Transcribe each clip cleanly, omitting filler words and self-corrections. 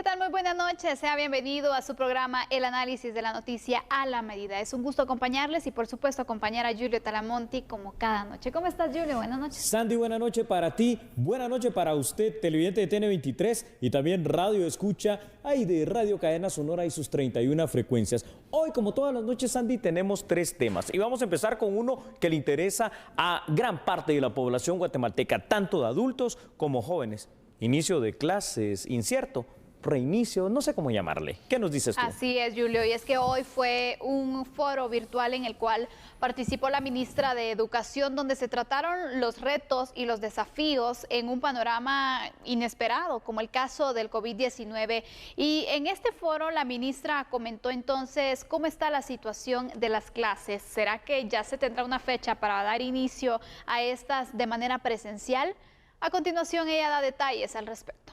¿Qué tal? Muy buenas noches. Sea bienvenido a su programa El Análisis de la Noticia a la Medida. Es un gusto acompañarles y por supuesto acompañar a Julio Talamonti como cada noche. ¿Cómo estás, Julio? Buenas noches. Sandy, buena noche para ti, buena noche para usted, televidente de TN23 y también Radio Escucha, ahí de Radio Cadena Sonora y sus 31 frecuencias. Hoy, como todas las noches, Sandy, tenemos 3 temas y vamos a empezar con uno que le interesa a gran parte de la población guatemalteca, tanto de adultos como jóvenes. Inicio de clases incierto. Reinicio, no sé cómo llamarle. ¿Qué nos dices tú? Así es, Julio, y es que hoy fue un foro virtual en el cual participó la ministra de Educación, donde se trataron los retos y los desafíos en un panorama inesperado, como el caso del COVID-19. Y en este foro la ministra comentó entonces cómo está la situación de las clases. ¿Será que ya se tendrá una fecha para dar inicio a estas de manera presencial? A continuación ella da detalles al respecto.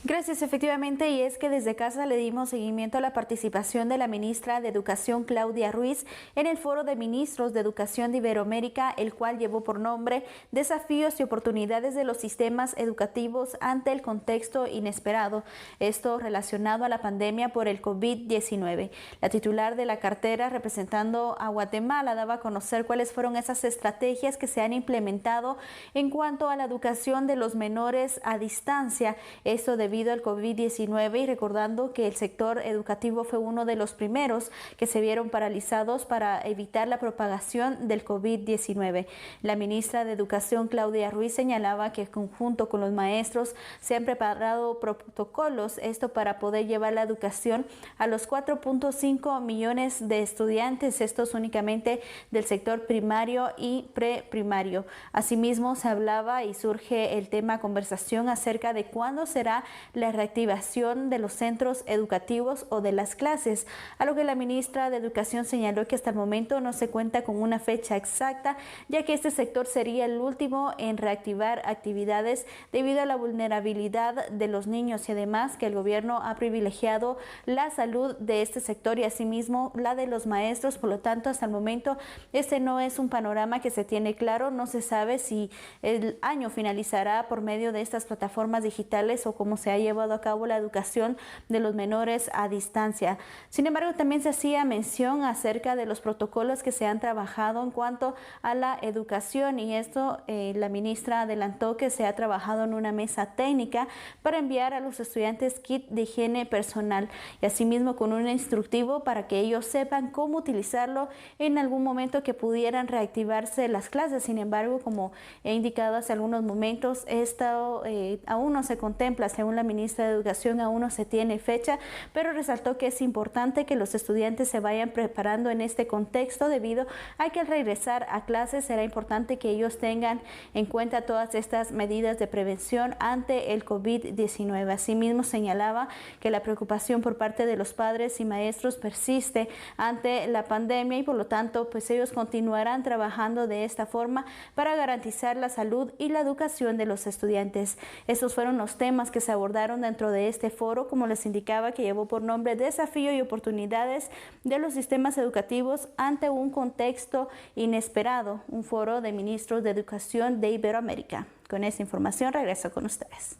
Gracias, efectivamente, y es que desde casa le dimos seguimiento a la participación de la ministra de Educación, Claudia Ruiz, en el Foro de Ministros de Educación de Iberoamérica, el cual llevó por nombre Desafíos y oportunidades de los sistemas educativos ante el contexto inesperado, esto relacionado a la pandemia por el COVID-19. La titular de la cartera representando a Guatemala daba a conocer cuáles fueron esas estrategias que se han implementado en cuanto a la educación de los menores a distancia, esto debido al COVID-19 y recordando que el sector educativo fue uno de los primeros que se vieron paralizados para evitar la propagación del COVID-19. La ministra de Educación, Claudia Ruiz, señalaba que junto con los maestros se han preparado protocolos, esto para poder llevar la educación a los 4.5 millones de estudiantes, estos únicamente del sector primario y preprimario. Asimismo, se hablaba y surge el tema conversación acerca de cuándo será la reactivación de los centros educativos o de las clases, a lo que la ministra de Educación señaló que hasta el momento no se cuenta con una fecha exacta, ya que este sector sería el último en reactivar actividades debido a la vulnerabilidad de los niños y además que el gobierno ha privilegiado la salud de este sector y asimismo la de los maestros. Por lo tanto, hasta el momento este no es un panorama que se tiene claro, no se sabe si el año finalizará por medio de estas plataformas digitales o cómo se ha llevado a cabo la educación de los menores a distancia. Sin embargo, también se hacía mención acerca de los protocolos que se han trabajado en cuanto a la educación y esto la ministra adelantó que se ha trabajado en una mesa técnica para enviar a los estudiantes kit de higiene personal y asimismo con un instructivo para que ellos sepan cómo utilizarlo en algún momento que pudieran reactivarse las clases. Sin embargo, como he indicado hace algunos momentos, esto aún no se contempla, según la ministra de Educación, aún no se tiene fecha, pero resaltó que es importante que los estudiantes se vayan preparando en este contexto debido a que al regresar a clases será importante que ellos tengan en cuenta todas estas medidas de prevención ante el COVID-19. Asimismo, señalaba que la preocupación por parte de los padres y maestros persiste ante la pandemia y por lo tanto, pues ellos continuarán trabajando de esta forma para garantizar la salud y la educación de los estudiantes. Estos fueron los temas que se abordaron dentro de este foro, como les indicaba, que llevó por nombre Desafío y oportunidades de los sistemas educativos ante un contexto inesperado, un foro de ministros de Educación de Iberoamérica. Con esta información regreso con ustedes.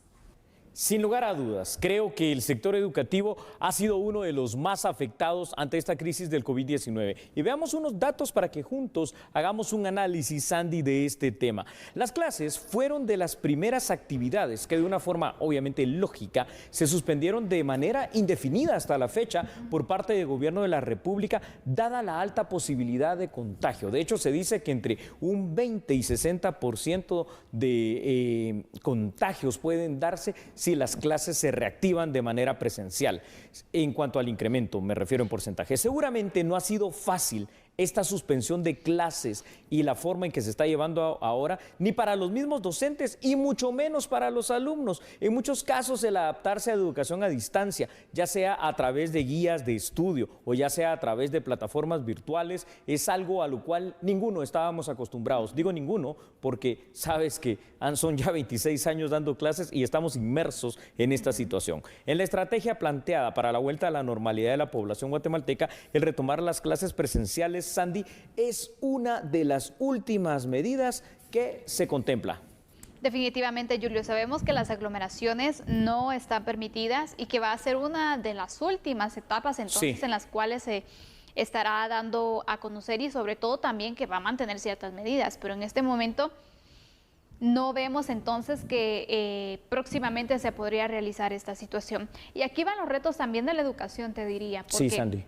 Sin lugar a dudas, creo que el sector educativo ha sido uno de los más afectados ante esta crisis del COVID-19. Y veamos unos datos para que juntos hagamos un análisis, Sandy, de este tema. Las clases fueron de las primeras actividades que de una forma obviamente lógica se suspendieron de manera indefinida hasta la fecha por parte del gobierno de la República, dada la alta posibilidad de contagio. De hecho, se dice que entre un 20 y 60% de contagios pueden darse si las clases se reactivan de manera presencial. En cuanto al incremento, me refiero en porcentaje. Seguramente no ha sido fácil esta suspensión de clases y la forma en que se está llevando ahora, ni para los mismos docentes y mucho menos para los alumnos. En muchos casos el adaptarse a la educación a distancia, ya sea a través de guías de estudio o ya sea a través de plataformas virtuales, es algo a lo cual ninguno estábamos acostumbrados. Digo ninguno porque sabes que son ya 26 años dando clases y estamos inmersos en esta situación. En la estrategia planteada para la vuelta a la normalidad de la población guatemalteca, el retomar las clases presenciales, Sandy, es una de las últimas medidas que se contempla. Definitivamente, Julio, sabemos que las aglomeraciones no están permitidas y que va a ser una de las últimas etapas entonces en las cuales se estará dando a conocer y sobre todo también que va a mantener ciertas medidas, pero en este momento no vemos entonces que próximamente se podría realizar esta situación. Y aquí van los retos también de la educación, te diría. Porque, sí, Sandy.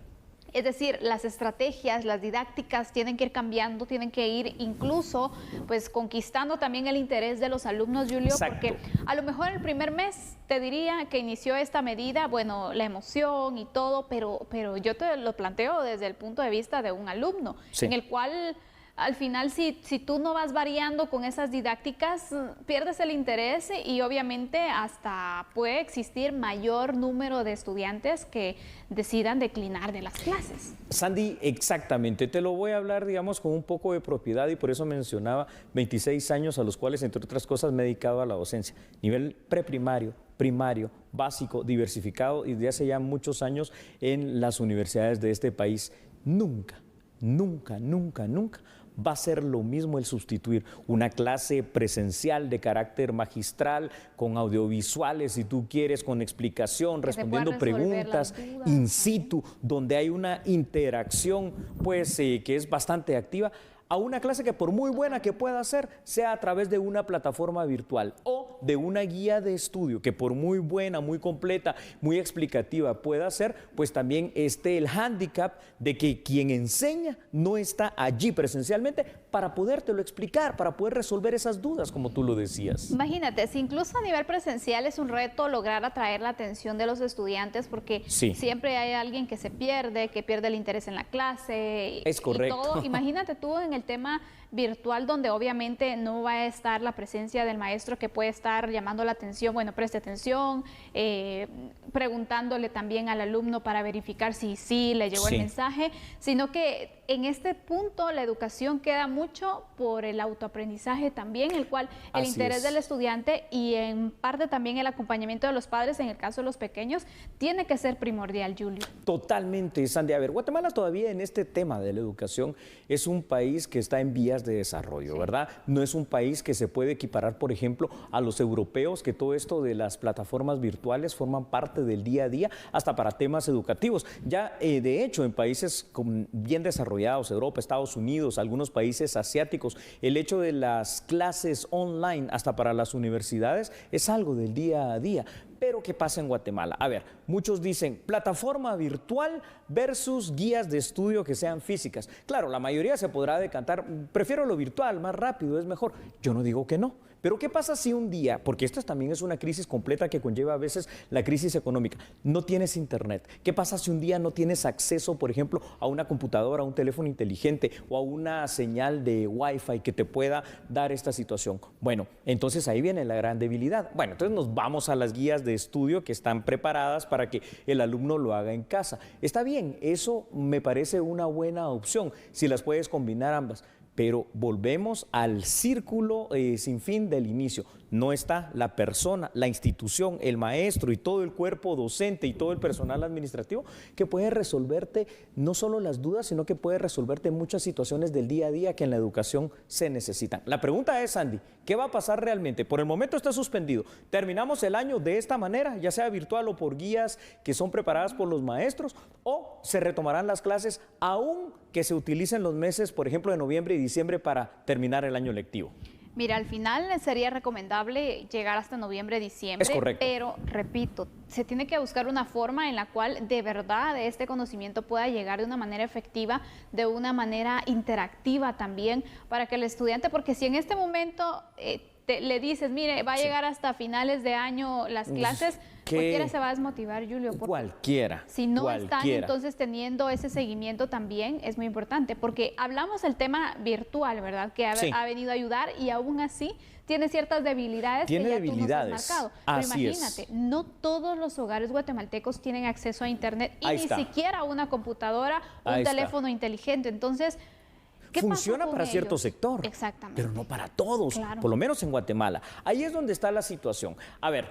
Es decir, las estrategias, las didácticas tienen que ir cambiando, tienen que ir incluso pues conquistando también el interés de los alumnos, Julio, Exacto. porque a lo mejor el primer mes te diría que inició esta medida, bueno, la emoción y todo, pero yo te lo planteo desde el punto de vista de un alumno, sí, en el cual al final si tú no vas variando con esas didácticas, pierdes el interés y obviamente hasta puede existir mayor número de estudiantes que decidan declinar de las clases. Sandy, exactamente. Te lo voy a hablar, digamos, con un poco de propiedad y por eso mencionaba 26 años a los cuales, entre otras cosas, me he dedicado a la docencia. Nivel preprimario, primario, básico, diversificado y desde hace ya muchos años en las universidades de este país. Nunca va a ser lo mismo el sustituir una clase presencial de carácter magistral, con audiovisuales, si tú quieres, con explicación, respondiendo preguntas in situ, donde hay una interacción pues que es bastante activa, a una clase que por muy buena que pueda ser, sea a través de una plataforma virtual o de una guía de estudio que por muy buena, muy completa, muy explicativa pueda ser, pues también esté el hándicap de que quien enseña no está allí presencialmente para podértelo explicar, para poder resolver esas dudas, como tú lo decías. Imagínate, si incluso a nivel presencial es un reto lograr atraer la atención de los estudiantes, porque siempre hay alguien que se pierde, que pierde el interés en la clase. Es correcto. Y todo. Imagínate tú en el tema virtual, donde obviamente no va a estar la presencia del maestro que puede estar llamando la atención, bueno, preste atención, preguntándole también al alumno para verificar si sí le llegó el mensaje, sino que en este punto la educación queda mucho por el autoaprendizaje también, el cual el interés del estudiante y en parte también el acompañamiento de los padres, en el caso de los pequeños, tiene que ser primordial, Julio. Totalmente, Sandy. A ver, Guatemala todavía en este tema de la educación es un país que está en vías de desarrollo, ¿verdad? No es un país que se puede equiparar, por ejemplo, a los europeos, que todo esto de las plataformas virtuales forman parte del día a día, hasta para temas educativos. Ya, de hecho, en países bien desarrollados, Europa, Estados Unidos, algunos países asiáticos, el hecho de las clases online, hasta para las universidades, es algo del día a día. Pero ¿qué pasa en Guatemala? A ver, muchos dicen plataforma virtual versus guías de estudio que sean físicas. Claro, la mayoría se podrá decantar, prefiero lo virtual, más rápido, es mejor. Yo no digo que no. Pero ¿qué pasa si un día, porque esto también es una crisis completa que conlleva a veces la crisis económica, no tienes internet? ¿Qué pasa si un día no tienes acceso, por ejemplo, a una computadora, a un teléfono inteligente o a una señal de Wi-Fi que te pueda dar esta situación? Bueno, entonces ahí viene la gran debilidad. Bueno, entonces nos vamos a las guías de estudio que están preparadas para que el alumno lo haga en casa. Está bien, eso me parece una buena opción, si las puedes combinar ambas. Pero volvemos al círculo sin fin del inicio. No está la persona, la institución, el maestro y todo el cuerpo docente y todo el personal administrativo que puede resolverte no solo las dudas, sino que puede resolverte muchas situaciones del día a día que en la educación se necesitan. La pregunta es, Sandy, ¿qué va a pasar realmente? Por el momento está suspendido. ¿Terminamos el año de esta manera, ya sea virtual o por guías que son preparadas por los maestros? ¿O se retomarán las clases aún que se utilicen los meses, por ejemplo, de noviembre y diciembre para terminar el año lectivo? Mira, al final sería recomendable llegar hasta noviembre, diciembre. Es correcto. Pero, repito, se tiene que buscar una forma en la cual de verdad este conocimiento pueda llegar de una manera efectiva, de una manera interactiva también, para que el estudiante, porque si en este momento le dices, mire, va a llegar hasta finales de año las clases, cualquiera se va a desmotivar, Julio. Cualquiera. Si no están entonces teniendo ese seguimiento también es muy importante, porque hablamos del tema virtual, ¿verdad? Que ha venido a ayudar y aún así tiene ciertas debilidades que ya tú nos has marcado. Pero imagínate, no todos los hogares guatemaltecos tienen acceso a internet y ni siquiera una computadora, un teléfono inteligente. Entonces, funciona para cierto sector, exactamente, pero no para todos, por lo menos en Guatemala. Ahí es donde está la situación. A ver,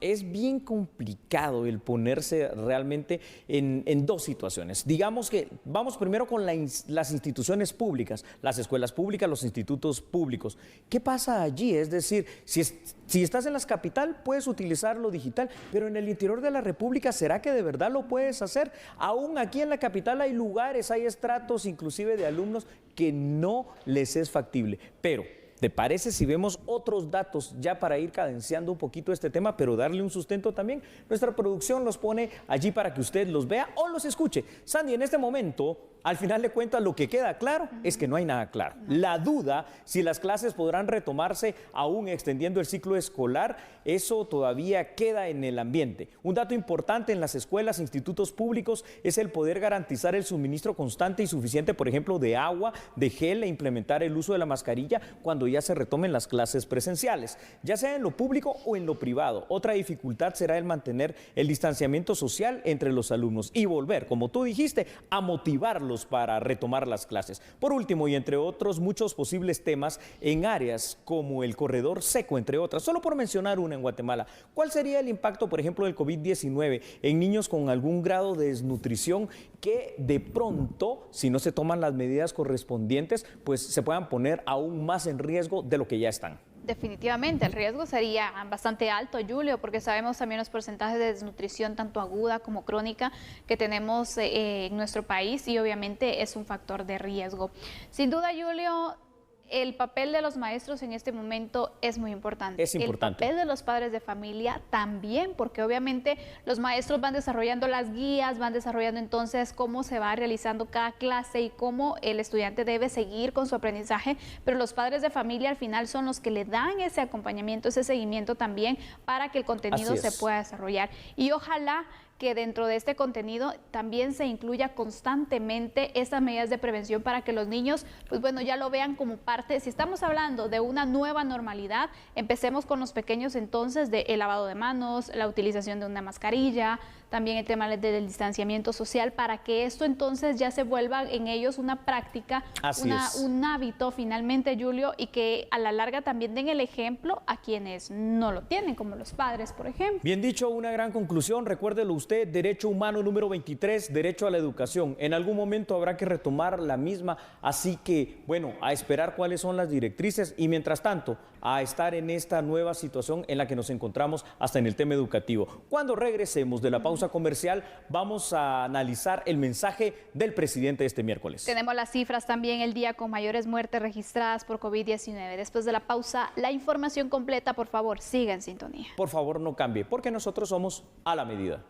es bien complicado el ponerse realmente en dos situaciones. Digamos que vamos primero con las instituciones públicas, las escuelas públicas, los institutos públicos. ¿Qué pasa allí? Es decir, si estás en la capital, puedes utilizar lo digital, pero en el interior de la República, ¿será que de verdad lo puedes hacer? Aún aquí en la capital hay lugares, hay estratos inclusive de alumnos que no les es factible. Pero, ¿te parece si vemos otros datos ya para ir cadenciando un poquito este tema, pero darle un sustento también? Nuestra producción los pone allí para que usted los vea o los escuche. Sandy, en este momento, al final de cuentas, lo que queda claro es que no hay nada claro. La duda si las clases podrán retomarse aún extendiendo el ciclo escolar, eso todavía queda en el ambiente. Un dato importante en las escuelas, institutos públicos, es el poder garantizar el suministro constante y suficiente, por ejemplo, de agua, de gel e implementar el uso de la mascarilla cuando ya se retomen las clases presenciales, ya sea en lo público o en lo privado. Otra dificultad será el mantener el distanciamiento social entre los alumnos y volver, como tú dijiste, a motivarlos para retomar las clases. Por último, y entre otros muchos posibles temas en áreas como el corredor seco, entre otras, solo por mencionar una en Guatemala, ¿cuál sería el impacto, por ejemplo, del COVID-19 en niños con algún grado de desnutrición que de pronto, si no se toman las medidas correspondientes, pues se puedan poner aún más en riesgo de lo que ya están? Definitivamente, el riesgo sería bastante alto, Julio, porque sabemos también los porcentajes de desnutrición, tanto aguda como crónica, que tenemos en nuestro país, y obviamente es un factor de riesgo. Sin duda, Julio, el papel de los maestros en este momento es muy importante. Es importante. El papel de los padres de familia también, porque obviamente los maestros van desarrollando las guías, van desarrollando entonces cómo se va realizando cada clase y cómo el estudiante debe seguir con su aprendizaje, pero los padres de familia al final son los que le dan ese acompañamiento, ese seguimiento también para que el contenido se pueda desarrollar. Y ojalá que dentro de este contenido también se incluya constantemente estas medidas de prevención para que los niños, pues bueno, ya lo vean como parte. Si estamos hablando de una nueva normalidad, empecemos con los pequeños entonces del lavado de manos, la utilización de una mascarilla, también el tema del distanciamiento social, para que esto entonces ya se vuelva en ellos una práctica, un hábito finalmente, Julio, y que a la larga también den el ejemplo a quienes no lo tienen, como los padres, por ejemplo. Bien dicho, una gran conclusión. Recuérdelo usted, derecho humano número 23, derecho a la educación. En algún momento habrá que retomar la misma, así que, bueno, a esperar cuáles son las directrices y mientras tanto, a estar en esta nueva situación en la que nos encontramos hasta en el tema educativo. Cuando regresemos de la pausa comercial, vamos a analizar el mensaje del presidente este miércoles. Tenemos las cifras también, el día con mayores muertes registradas por COVID-19. Después de la pausa, la información completa, por favor, siga en sintonía. Por favor, no cambie, porque nosotros somos a la medida.